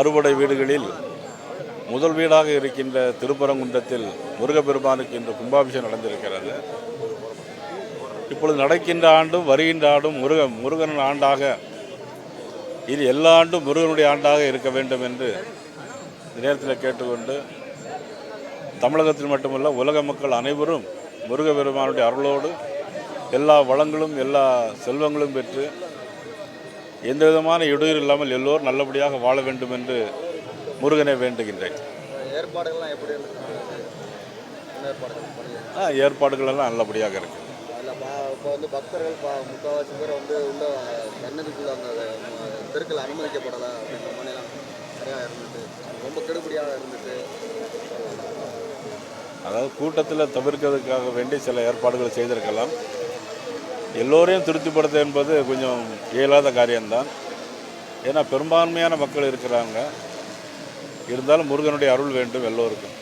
அறுபடை வீடுகளில் முதல் வீடாக இருக்கின்ற திருப்பரங்குன்றத்தில் முருகப்பெருமானுக்கு இன்று கும்பாபிஷேகம் நடந்திருக்கிறது. இப்பொழுது நடக்கின்ற ஆண்டும் வருகின்ற ஆண்டும் முருகன் ஆண்டாக, இது எல்லா ஆண்டும் முருகனுடைய ஆண்டாக இருக்க வேண்டும் என்று இந்த நேரத்தில் கேட்டுக்கொண்டு, தமிழகத்தில் மட்டுமல்ல உலக மக்கள் அனைவரும் முருகப்பெருமானுடைய அருளோடு எல்லா வளங்களும் எல்லா செல்வங்களும் பெற்று எந்த விதமான இடையூறு இல்லாமல் எல்லோரும் நல்லபடியாக வாழ வேண்டும் என்று முருகனை வேண்டுகின்றேன். ஏற்பாடுகள் எல்லாம் நல்லபடியாக இருக்கு. இப்போ வந்து பக்தர்கள் முக்கால்வாசி பேர் வந்து உள்ள சன்னதிக்குள்ள அந்த தெருக்கள் அனுமதிக்கப்படலை அப்படின்ற மாதிரிலாம் நிறையா இருந்துட்டு ரொம்ப கெடுபடியாக இருந்துட்டு, அதாவது கூட்டத்தில் தவிர்க்கிறதுக்காக வேண்டி சில ஏற்பாடுகள் செய்திருக்கலாம். எல்லோரையும் திருப்திப்படுத்த என்பது கொஞ்சம் இயலாத காரியம்தான். ஏன்னா பெரும்பான்மையான மக்கள் இருக்கிறாங்க. இருந்தாலும் முருகனுடைய அருள் வேண்டும் எல்லோருக்கும்.